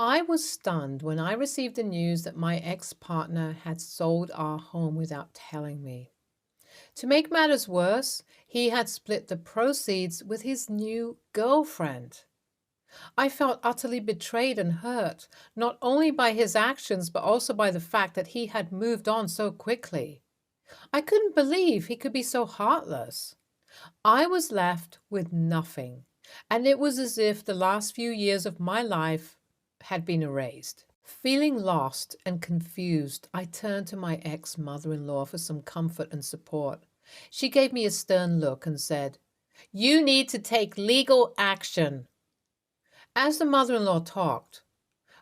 I was stunned when I received the news that my ex-partner had sold our home without telling me. To make matters worse, he had split the proceeds with his new girlfriend. I felt utterly betrayed and hurt, not only by his actions, but also by the fact that he had moved on so quickly. I couldn't believe he could be so heartless. I was left with nothing, and it was as if the last few years of my life had been erased. Feeling lost and confused, I turned to my ex mother in law for some comfort and support. She gave me a stern look and said, "You need to take legal action." As the mother in law talked,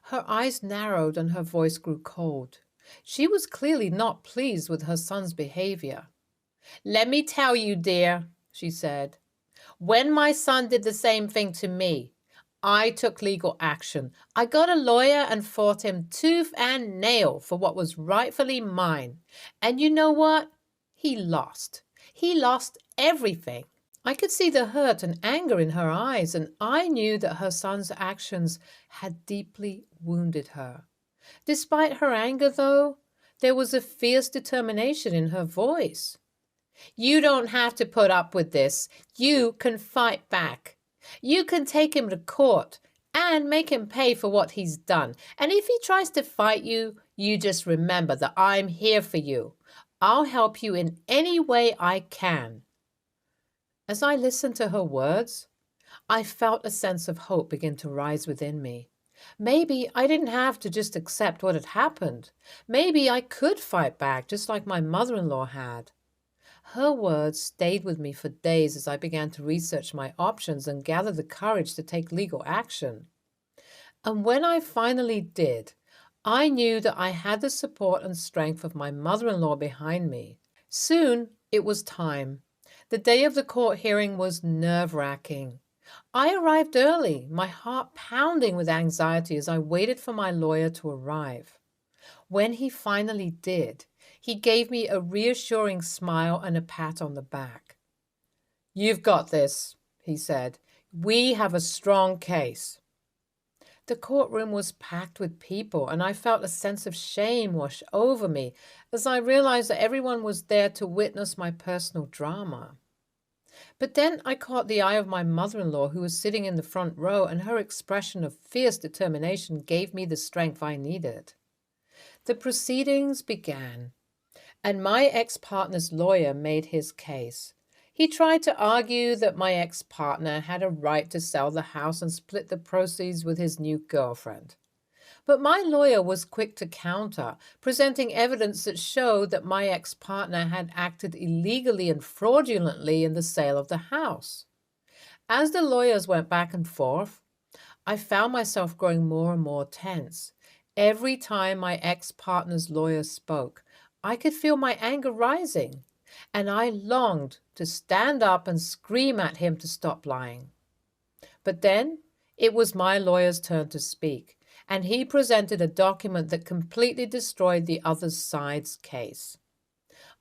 her eyes narrowed and her voice grew cold. She was clearly not pleased with her son's behavior. "Let me tell you, dear," she said, "when my son did the same thing to me, I took legal action. I got a lawyer and fought him tooth and nail for what was rightfully mine. And you know what? He lost. He lost everything." I could see the hurt and anger in her eyes, and I knew that her son's actions had deeply wounded her. Despite her anger, though, there was a fierce determination in her voice. "You don't have to put up with this. You can fight back. You can take him to court and make him pay for what he's done. And if he tries to fight you, you just remember that I'm here for you. I'll help you in any way I can." As I listened to her words, I felt a sense of hope begin to rise within me. Maybe I didn't have to just accept what had happened. Maybe I could fight back just like my mother-in-law had. Her words stayed with me for days as I began to research my options and gather the courage to take legal action. And when I finally did, I knew that I had the support and strength of my mother-in-law behind me. Soon it was time. The day of the court hearing was nerve-wracking. I arrived early, my heart pounding with anxiety as I waited for my lawyer to arrive. When he finally did, he gave me a reassuring smile and a pat on the back. "You've got this," he said. "We have a strong case." The courtroom was packed with people, and I felt a sense of shame wash over me as I realized that everyone was there to witness my personal drama. But then I caught the eye of my mother-in-law, who was sitting in the front row, and her expression of fierce determination gave me the strength I needed. The proceedings began, and my ex-partner's lawyer made his case. He tried to argue that my ex-partner had a right to sell the house and split the proceeds with his new girlfriend. But my lawyer was quick to counter, presenting evidence that showed that my ex-partner had acted illegally and fraudulently in the sale of the house. As the lawyers went back and forth, I found myself growing more and more tense. Every time my ex-partner's lawyer spoke, I could feel my anger rising, and I longed to stand up and scream at him to stop lying. But then it was my lawyer's turn to speak, and he presented a document that completely destroyed the other side's case.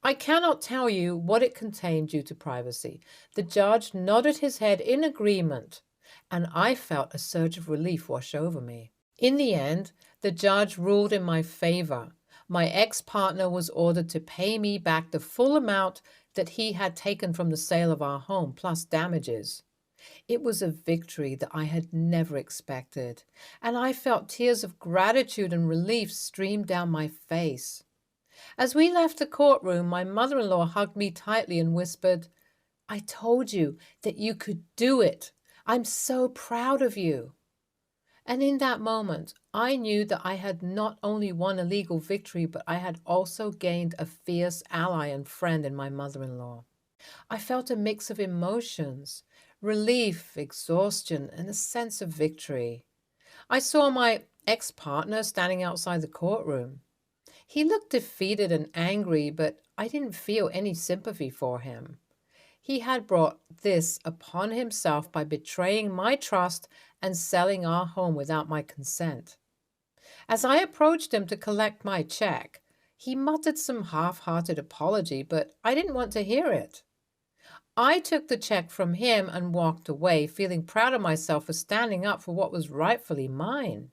I cannot tell you what it contained due to privacy. The judge nodded his head in agreement, and I felt a surge of relief wash over me. In the end, the judge ruled in my favor. My ex-partner was ordered to pay me back the full amount that he had taken from the sale of our home, plus damages. It was a victory that I had never expected, and I felt tears of gratitude and relief stream down my face. As we left the courtroom, my mother-in-law hugged me tightly and whispered, "I told you that you could do it. I'm so proud of you." And in that moment, I knew that I had not only won a legal victory, but I had also gained a fierce ally and friend in my mother-in-law. I felt a mix of emotions, relief, exhaustion, and a sense of victory. I saw my ex-partner standing outside the courtroom. He looked defeated and angry, but I didn't feel any sympathy for him. He had brought this upon himself by betraying my trust and selling our home without my consent. As I approached him to collect my check, he muttered some half-hearted apology, but I didn't want to hear it. I took the check from him and walked away, feeling proud of myself for standing up for what was rightfully mine.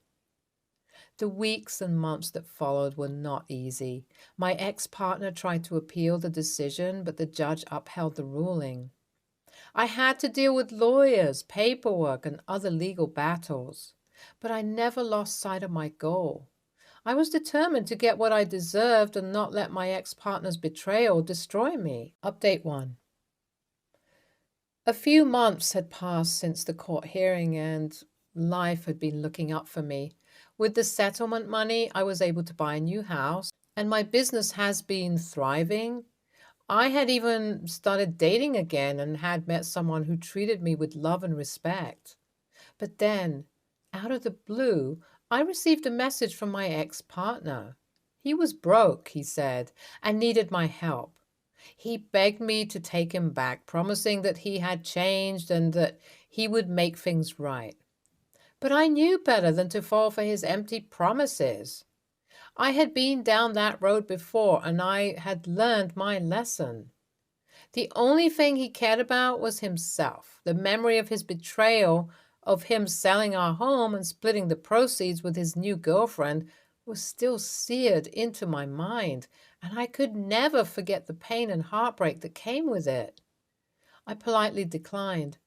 The weeks and months that followed were not easy. My ex-partner tried to appeal the decision, but the judge upheld the ruling. I had to deal with lawyers, paperwork, and other legal battles. But I never lost sight of my goal. I was determined to get what I deserved and not let my ex-partner's betrayal destroy me. Update 1. A few months had passed since the court hearing, and life had been looking up for me. With the settlement money, I was able to buy a new house, and my business has been thriving. I had even started dating again and had met someone who treated me with love and respect. But then, out of the blue, I received a message from my ex-partner. He was broke, he said, and needed my help. He begged me to take him back, promising that he had changed and that he would make things right. But I knew better than to fall for his empty promises. I had been down that road before, and I had learned my lesson. The only thing he cared about was himself. The memory of his betrayal, of him selling our home and splitting the proceeds with his new girlfriend, was still seared into my mind, and I could never forget the pain and heartbreak that came with it. I politely declined,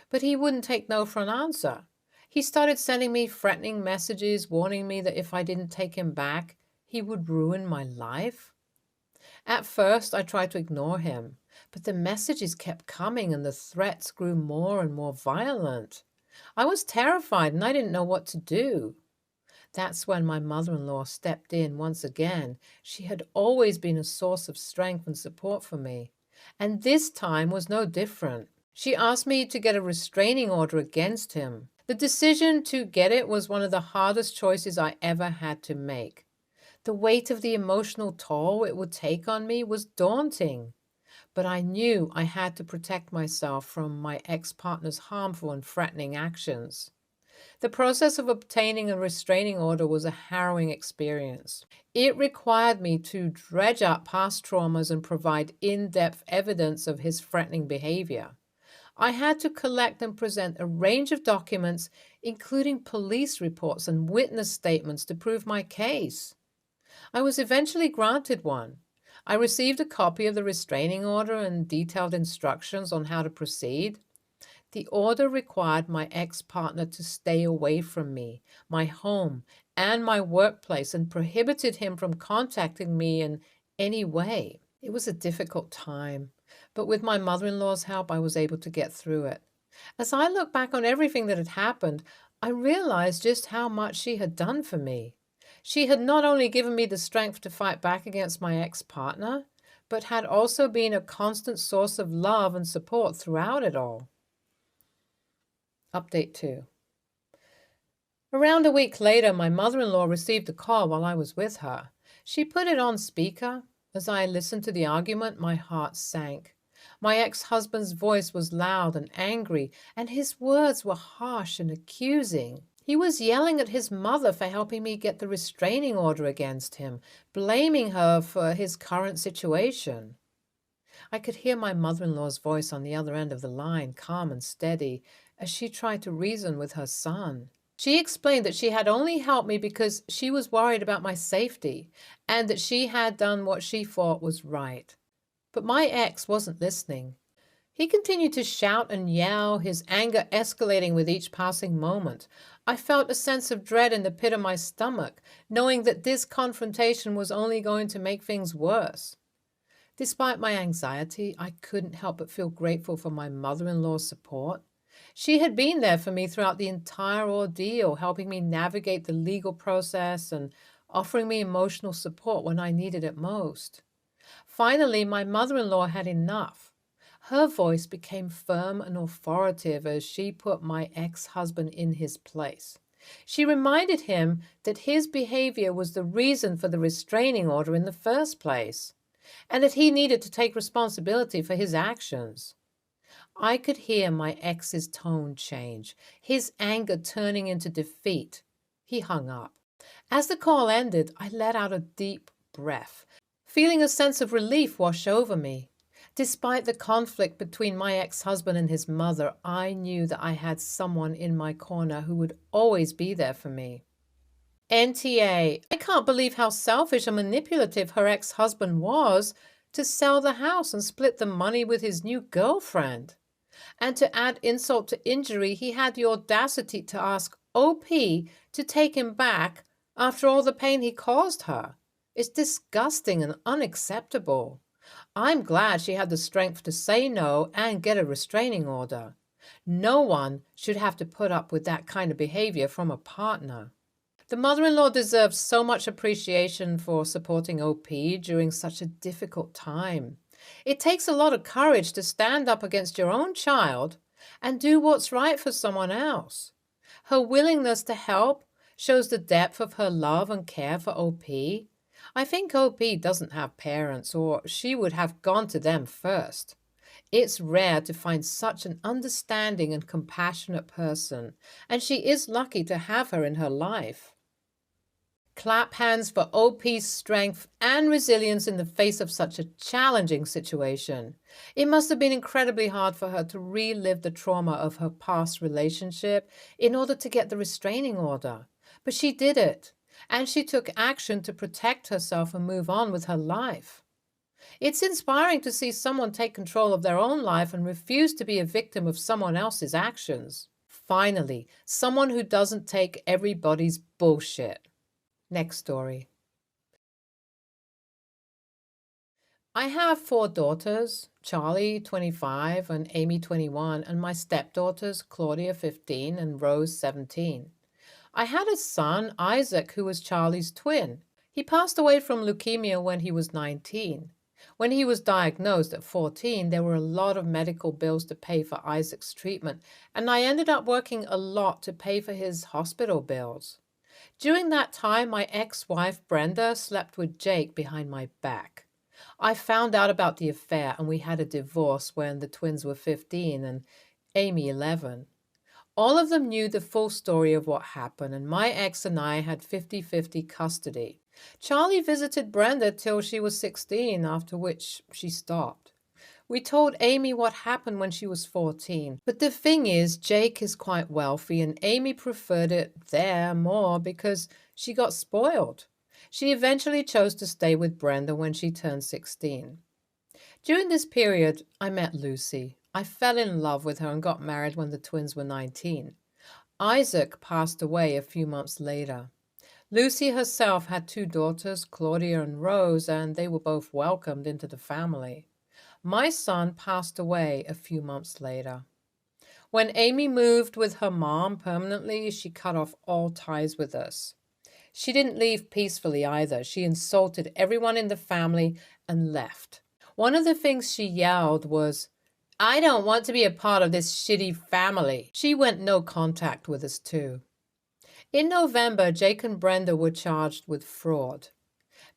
but he wouldn't take no for an answer. He started sending me threatening messages, warning me that if I didn't take him back, he would ruin my life. At first, I tried to ignore him, but the messages kept coming and the threats grew more and more violent. I was terrified and I didn't know what to do. That's when my mother-in-law stepped in once again. She had always been a source of strength and support for me, and this time was no different. She asked me to get a restraining order against him. The decision to get it was one of the hardest choices I ever had to make. The weight of the emotional toll it would take on me was daunting, but I knew I had to protect myself from my ex-partner's harmful and threatening actions. The process of obtaining a restraining order was a harrowing experience. It required me to dredge up past traumas and provide in-depth evidence of his threatening behavior. I had to collect and present a range of documents, including police reports and witness statements, to prove my case. I was eventually granted one. I received a copy of the restraining order and detailed instructions on how to proceed. The order required my ex-partner to stay away from me, my home, and my workplace, and prohibited him from contacting me in any way. It was a difficult time, but with my mother-in-law's help, I was able to get through it. As I look back on everything that had happened, I realized just how much she had done for me. She had not only given me the strength to fight back against my ex-partner, but had also been a constant source of love and support throughout it all. Update 2. Around a week later, my mother-in-law received a call while I was with her. She put it on speaker. As I listened to the argument, my heart sank. My ex-husband's voice was loud and angry, and his words were harsh and accusing. He was yelling at his mother for helping me get the restraining order against him, blaming her for his current situation. I could hear my mother-in-law's voice on the other end of the line, calm and steady, as she tried to reason with her son. She explained that she had only helped me because she was worried about my safety and that she had done what she thought was right. But my ex wasn't listening. He continued to shout and yell, his anger escalating with each passing moment. I felt a sense of dread in the pit of my stomach, knowing that this confrontation was only going to make things worse. Despite my anxiety, I couldn't help but feel grateful for my mother-in-law's support. She had been there for me throughout the entire ordeal, helping me navigate the legal process and offering me emotional support when I needed it most. Finally, my mother-in-law had enough. Her voice became firm and authoritative as she put my ex-husband in his place. She reminded him that his behavior was the reason for the restraining order in the first place, and that he needed to take responsibility for his actions. I could hear my ex's tone change, his anger turning into defeat. He hung up. As the call ended, I let out a deep breath, feeling a sense of relief wash over me. Despite the conflict between my ex-husband and his mother, I knew that I had someone in my corner who would always be there for me. NTA, I can't believe how selfish and manipulative her ex-husband was to sell the house and split the money with his new girlfriend. And to add insult to injury, he had the audacity to ask OP to take him back after all the pain he caused her. It's disgusting and unacceptable. I'm glad she had the strength to say no and get a restraining order. No one should have to put up with that kind of behavior from a partner. The mother-in-law deserves so much appreciation for supporting OP during such a difficult time. It takes a lot of courage to stand up against your own child and do what's right for someone else. Her willingness to help shows the depth of her love and care for OP. I think OP doesn't have parents, or she would have gone to them first. It's rare to find such an understanding and compassionate person, and she is lucky to have her in her life. Clap hands for OP's strength and resilience in the face of such a challenging situation. It must have been incredibly hard for her to relive the trauma of her past relationship in order to get the restraining order. But she did it, and she took action to protect herself and move on with her life. It's inspiring to see someone take control of their own life and refuse to be a victim of someone else's actions. Finally, someone who doesn't take everybody's bullshit. Next story. I have 4 daughters, Charlie, 25, and Amy, 21, and my stepdaughters, Claudia, 15, and Rose, 17. I had a son, Isaac, who was Charlie's twin. He passed away from leukemia when he was 19. When he was diagnosed at 14, there were a lot of medical bills to pay for Isaac's treatment, and I ended up working a lot to pay for his hospital bills. During that time, my ex-wife Brenda slept with Jake behind my back. I found out about the affair and we had a divorce when the twins were 15 and Amy 11. All of them knew the full story of what happened, and my ex and I had 50-50 custody. Charlie visited Brenda till she was 16, after which she stopped. We told Amy what happened when she was 14. But the thing is, Jake is quite wealthy and Amy preferred it there more because she got spoiled. She eventually chose to stay with Brenda when she turned 16. During this period, I met Lucy. I fell in love with her and got married when the twins were 19. Isaac passed away a few months later. Lucy herself had 2 daughters, Claudia and Rose, and they were both welcomed into the family. My son passed away a few months later. When Amy moved with her mom permanently, she cut off all ties with us. She didn't leave peacefully either. She insulted everyone in the family and left. One of the things she yelled was, "I don't want to be a part of this shitty family." She went no contact with us too. In November, Jake and Brenda were charged with fraud.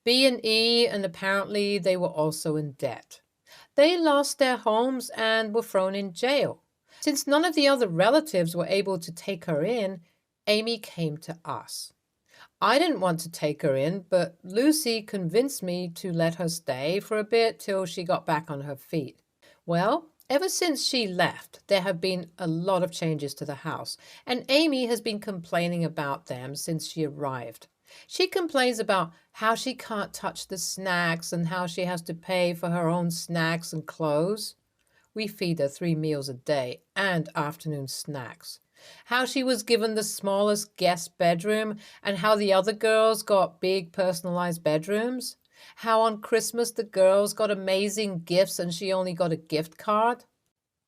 B&E, and apparently they were also in debt. They lost their homes and were thrown in jail. Since none of the other relatives were able to take her in, Amy came to us. I didn't want to take her in, but Lucy convinced me to let her stay for a bit till she got back on her feet. Well, ever since she left, there have been a lot of changes to the house, and Amy has been complaining about them since she arrived. She complains about how she can't touch the snacks and how she has to pay for her own snacks and clothes. We feed her 3 meals a day and afternoon snacks. How she was given the smallest guest bedroom and how the other girls got big personalized bedrooms. How on Christmas the girls got amazing gifts and she only got a gift card.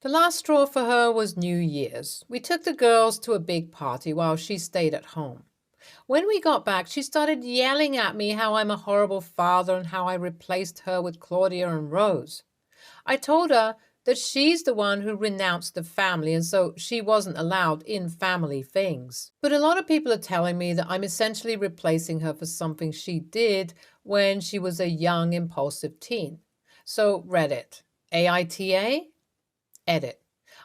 The last straw for her was New Year's. We took the girls to a big party while she stayed at home. When we got back, she started yelling at me how I'm a horrible father and how I replaced her with Claudia and Rose. I told her that she's the one who renounced the family and so she wasn't allowed in family things. But a lot of people are telling me that I'm essentially replacing her for something she did when she was a young, impulsive teen. So Reddit, AITA, edit.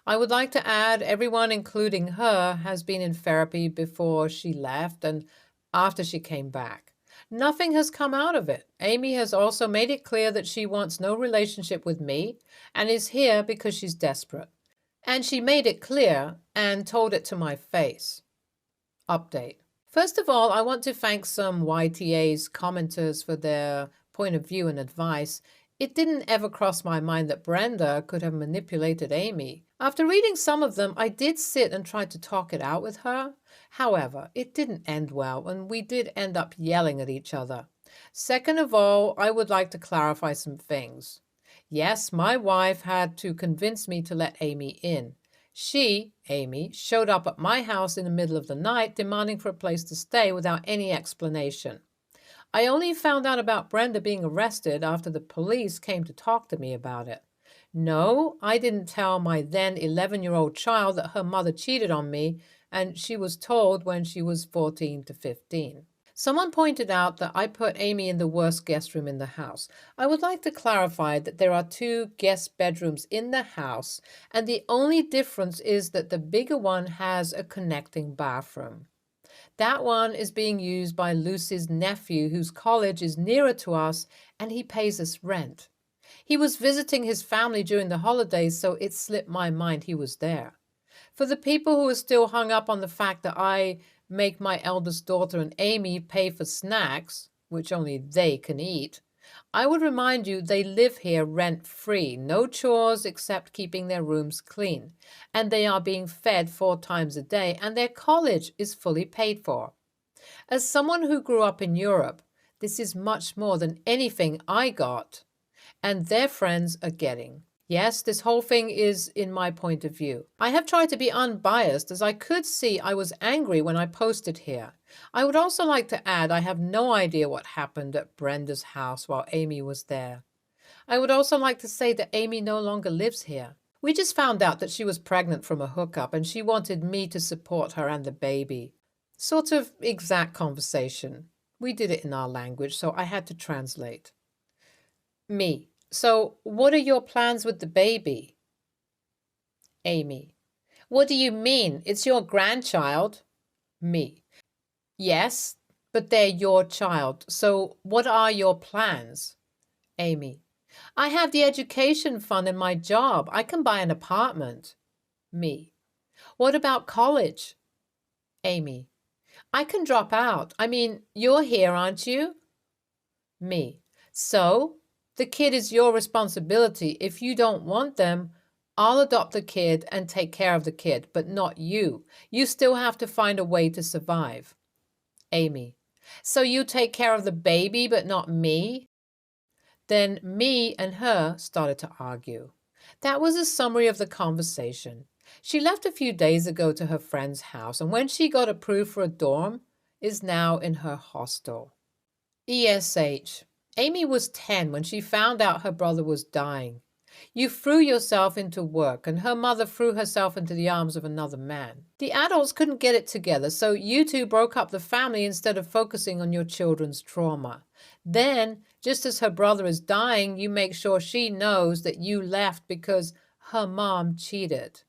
I would like to add everyone, including her, has been in therapy before she left and after she came back. Nothing has come out of it. Amy has also made it clear that she wants no relationship with me and is here because she's desperate. And she made it clear and told it to my face. Update. First of all, I want to thank some YTA's commenters for their point of view and advice. It didn't ever cross my mind that Brenda could have manipulated Amy. After reading some of them, I did sit and try to talk it out with her. However, it didn't end well, and we did end up yelling at each other. Second of all, I would like to clarify some things. Yes, my wife had to convince me to let Amy in. She, Amy, showed up at my house in the middle of the night demanding for a place to stay without any explanation. I only found out about Brenda being arrested after the police came to talk to me about it. No, I didn't tell my then 11-year-old child that her mother cheated on me, and she was told when she was 14 to 15. Someone pointed out that I put Amy in the worst guest room in the house. I would like to clarify that there are two guest bedrooms in the house, and the only difference is that the bigger one has a connecting bathroom. That one is being used by Lucy's nephew, whose college is nearer to us, and he pays us rent. He was visiting his family during the holidays, so it slipped my mind he was there. For the people who are still hung up on the fact that I make my eldest daughter and Amy pay for snacks, which only they can eat, I would remind you they live here rent-free, no chores except keeping their rooms clean, and they are being fed 4 times a day, and their college is fully paid for. As someone who grew up in Europe, this is much more than anything I got and their friends are getting. Yes, this whole thing is in my point of view. I have tried to be unbiased, as I could see I was angry when I posted here. I would also like to add I have no idea what happened at Brenda's house while Amy was there. I would also like to say that Amy no longer lives here. We just found out that she was pregnant from a hookup and she wanted me to support her and the baby. Sort of exact conversation. We did it in our language, so I had to translate. Me. So, what are your plans with the baby? Amy. What do you mean? It's your grandchild. Me. Yes, but they're your child. So, what are your plans? Amy. I have the education fund in my job. I can buy an apartment. Me. What about college? Amy. I can drop out. I mean, you're here, aren't you? Me. So? The kid is your responsibility. If you don't want them, I'll adopt the kid and take care of the kid, but not you. You still have to find a way to survive. Amy. So you take care of the baby, but not me? Then me and her started to argue. That was a summary of the conversation. She left a few days ago to her friend's house, and when she got approved for a dorm, is now in her hostel. ESH. Amy was 10 when she found out her brother was dying. You threw yourself into work, and her mother threw herself into the arms of another man. The adults couldn't get it together, so you two broke up the family instead of focusing on your children's trauma. Then, just as her brother is dying, you make sure she knows that you left because her mom cheated.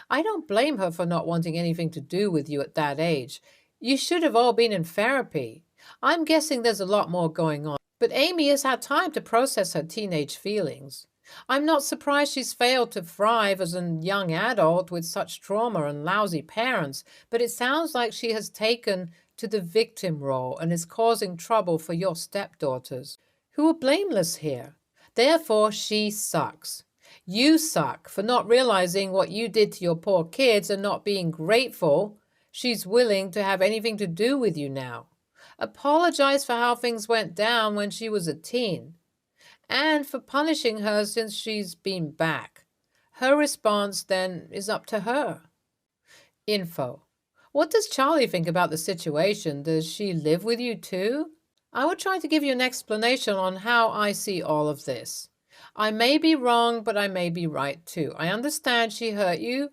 I don't blame her for not wanting anything to do with you at that age. You should have all been in therapy. I'm guessing there's a lot more going on. But Amy has had time to process her teenage feelings. I'm not surprised she's failed to thrive as a young adult with such trauma and lousy parents, but it sounds like she has taken to the victim role and is causing trouble for your stepdaughters, who are blameless here. Therefore, she sucks. You suck for not realizing what you did to your poor kids and not being grateful she's willing to have anything to do with you now. Apologize for how things went down when she was a teen, and for punishing her since she's been back. Her response, then, is up to her. Info. What does Charlie think about the situation? Does she live with you too? I will try to give you an explanation on how I see all of this. I may be wrong, but I may be right too. I understand she hurt you,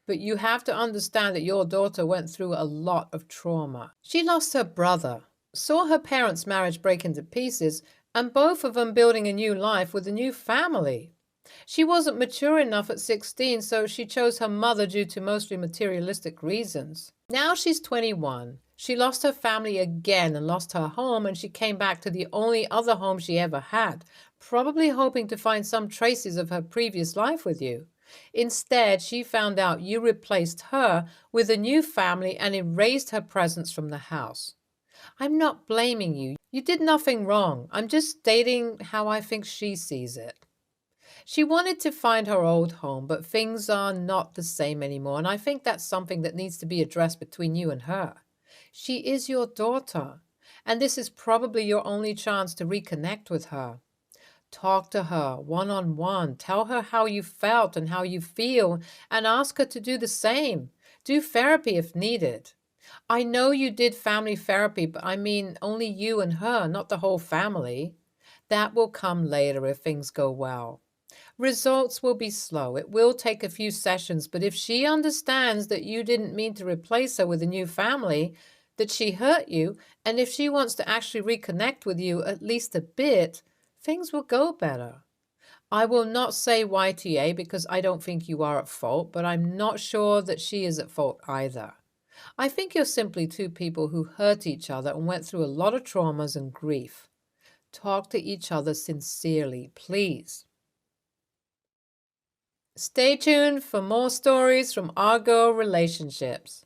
but you have to understand that your daughter went through a lot of trauma. She lost her brother, saw her parents' marriage break into pieces, and both of them building a new life with a new family. She wasn't mature enough at 16, so she chose her mother due to mostly materialistic reasons. Now she's 21. She lost her family again and lost her home, and she came back to the only other home she ever had, probably hoping to find some traces of her previous life with you. Instead, she found out you replaced her with a new family and erased her presence from the house. I'm not blaming you. You did nothing wrong. I'm just stating how I think she sees it. She wanted to find her old home, but things are not the same anymore, and I think that's something that needs to be addressed between you and her. She is your daughter, and this is probably your only chance to reconnect with her. Talk to her one on one. Tell her how you felt and how you feel, and ask her to do the same. Do therapy if needed. I know you did family therapy, but I mean only you and her, not the whole family. That will come later if things go well. Results will be slow. It will take a few sessions, but if she understands that you didn't mean to replace her with a new family, that she hurt you, and if she wants to actually reconnect with you at least a bit, things will go better. I will not say YTA because I don't think you are at fault, but I'm not sure that she is at fault either. I think you're simply two people who hurt each other and went through a lot of traumas and grief. Talk to each other sincerely, please. Stay tuned for more stories from our girl relationships.